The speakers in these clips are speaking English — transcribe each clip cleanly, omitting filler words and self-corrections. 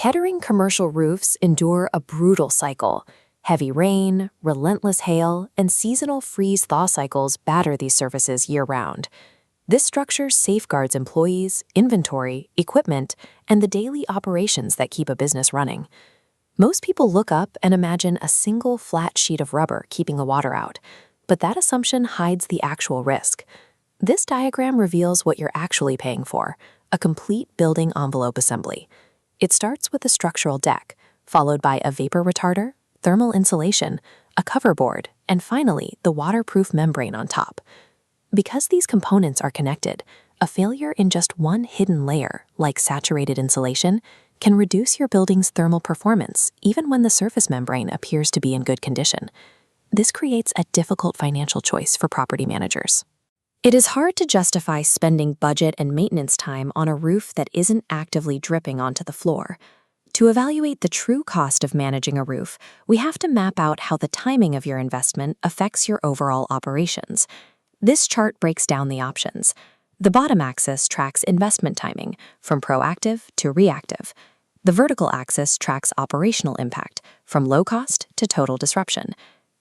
Kettering commercial roofs endure a brutal cycle. Heavy rain, relentless hail, and seasonal freeze-thaw cycles batter these surfaces year-round. This structure safeguards employees, inventory, equipment, and the daily operations that keep a business running. Most people look up and imagine a single flat sheet of rubber keeping the water out, but that assumption hides the actual risk. This diagram reveals what you're actually paying for: a complete building envelope assembly. It starts with a structural deck, followed by a vapor retarder, thermal insulation, a cover board, and finally, the waterproof membrane on top. Because these components are connected, a failure in just one hidden layer, like saturated insulation, can reduce your building's thermal performance even when the surface membrane appears to be in good condition. This creates a difficult financial choice for property managers. It is hard to justify spending budget and maintenance time on a roof that isn't actively dripping onto the floor. To evaluate the true cost of managing a roof, we have to map out how the timing of your investment affects your overall operations. This chart breaks down the options. The bottom axis tracks investment timing, from proactive to reactive. The vertical axis tracks operational impact, from low cost to total disruption.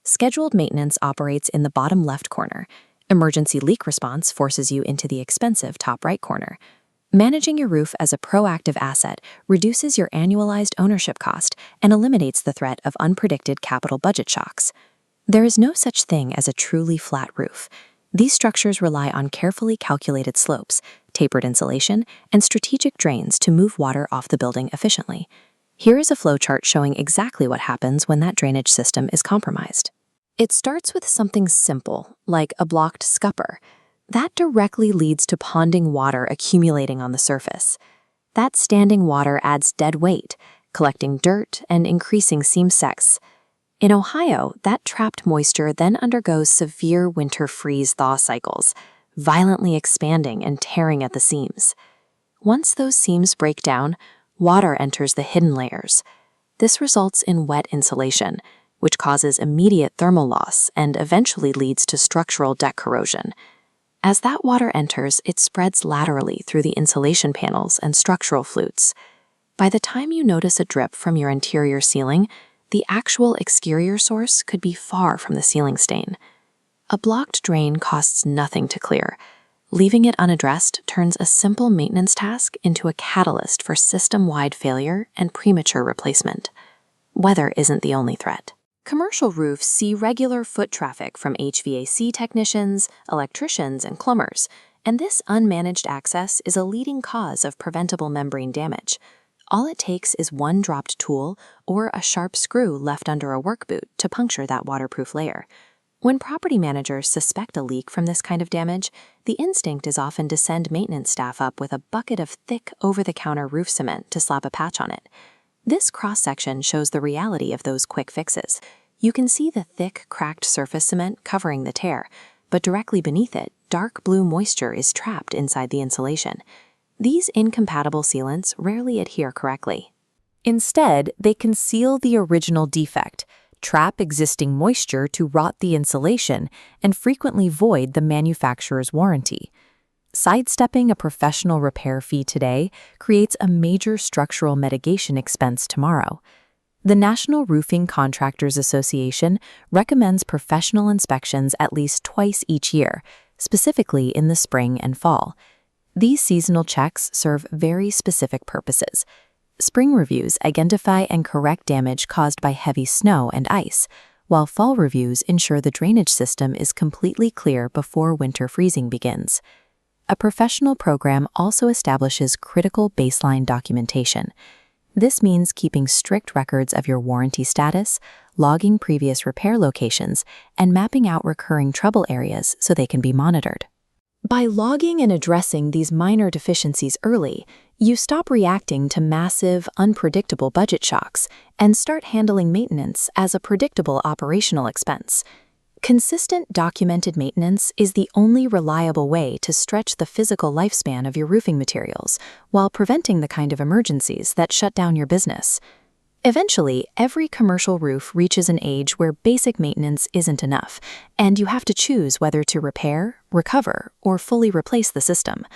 Scheduled maintenance operates in the bottom left corner. Emergency leak response forces you into the expensive top right corner. Managing your roof as a proactive asset reduces your annualized ownership cost and eliminates the threat of unpredicted capital budget shocks. There is no such thing as a truly flat roof. These structures rely on carefully calculated slopes, tapered insulation, and strategic drains to move water off the building efficiently. Here is a flowchart showing exactly what happens when that drainage system is compromised. It starts with something simple, like a blocked scupper. That directly leads to ponding water accumulating on the surface. That standing water adds dead weight, collecting dirt and increasing seam sex. In Ohio, that trapped moisture then undergoes severe winter freeze-thaw cycles, violently expanding and tearing at the seams. Once those seams break down, water enters the hidden layers. This results in wet insulation, which causes immediate thermal loss and eventually leads to structural deck corrosion. As that water enters, it spreads laterally through the insulation panels and structural flutes. By the time you notice a drip from your interior ceiling, the actual exterior source could be far from the ceiling stain. A blocked drain costs nothing to clear. Leaving it unaddressed turns a simple maintenance task into a catalyst for system-wide failure and premature replacement. Weather isn't the only threat. Commercial roofs see regular foot traffic from HVAC technicians, electricians, and plumbers, and this unmanaged access is a leading cause of preventable membrane damage. All it takes is one dropped tool or a sharp screw left under a work boot to puncture that waterproof layer. When property managers suspect a leak from this kind of damage, the instinct is often to send maintenance staff up with a bucket of thick, over-the-counter roof cement to slap a patch on it. This cross-section shows the reality of those quick fixes. You can see the thick, cracked surface cement covering the tear, but directly beneath it, dark blue moisture is trapped inside the insulation. These incompatible sealants rarely adhere correctly. Instead, they conceal the original defect, trap existing moisture to rot the insulation, and frequently void the manufacturer's warranty. Sidestepping a professional repair fee today creates a major structural mitigation expense tomorrow. The National Roofing Contractors Association recommends professional inspections at least twice each year, specifically in the spring and fall. These seasonal checks serve very specific purposes. Spring reviews identify and correct damage caused by heavy snow and ice, while fall reviews ensure the drainage system is completely clear before winter freezing begins. A professional program also establishes critical baseline documentation. This means keeping strict records of your warranty status, logging previous repair locations, and mapping out recurring trouble areas so they can be monitored. By logging and addressing these minor deficiencies early, you stop reacting to massive, unpredictable budget shocks and start handling maintenance as a predictable operational expense. Consistent documented maintenance is the only reliable way to stretch the physical lifespan of your roofing materials while preventing the kind of emergencies that shut down your business. Eventually, every commercial roof reaches an age where basic maintenance isn't enough, and you have to choose whether to repair, recover, or fully replace the system.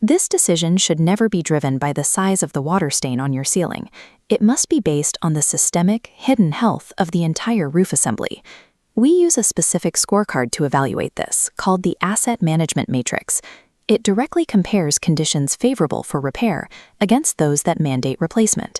This decision should never be driven by the size of the water stain on your ceiling. It must be based on the systemic, hidden health of the entire roof assembly. We use a specific scorecard to evaluate this, called the Asset Management Matrix. It directly compares conditions favorable for repair against those that mandate replacement.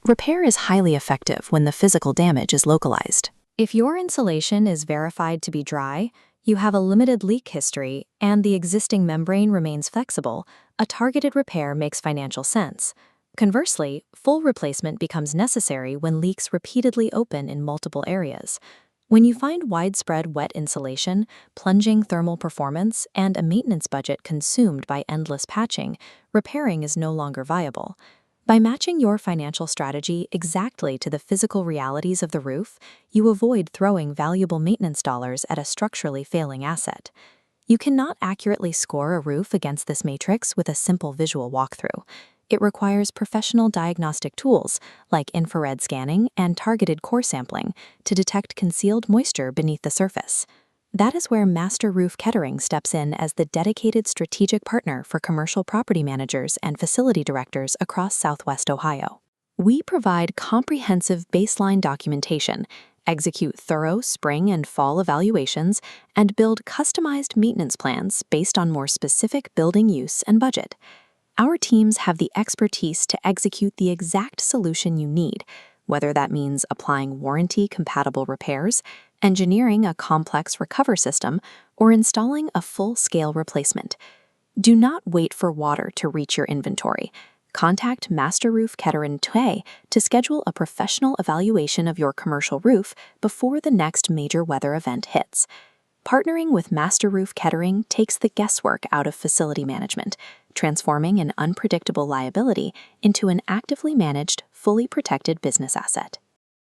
Repair is highly effective when the physical damage is localized. If your insulation is verified to be dry, you have a limited leak history, and the existing membrane remains flexible, a targeted repair makes financial sense. Conversely, full replacement becomes necessary when leaks repeatedly open in multiple areas. When you find widespread wet insulation, plunging thermal performance, and a maintenance budget consumed by endless patching, repairing is no longer viable. By matching your financial strategy exactly to the physical realities of the roof, you avoid throwing valuable maintenance dollars at a structurally failing asset. You cannot accurately score a roof against this matrix with a simple visual walkthrough. It requires professional diagnostic tools like infrared scanning and targeted core sampling to detect concealed moisture beneath the surface. That is where MasterRoof Kettering steps in as the dedicated strategic partner for commercial property managers and facility directors across Southwest Ohio. We provide comprehensive baseline documentation, execute thorough spring and fall evaluations, and build customized maintenance plans based on more specific building use and budget. Our teams have the expertise to execute the exact solution you need, whether that means applying warranty-compatible repairs, engineering a complex recover system, or installing a full-scale replacement. Do not wait for water to reach your inventory. Contact MasterRoof Kettering today to schedule a professional evaluation of your commercial roof before the next major weather event hits. Partnering with MasterRoof Kettering takes the guesswork out of facility management, transforming an unpredictable liability into an actively managed, fully protected business asset.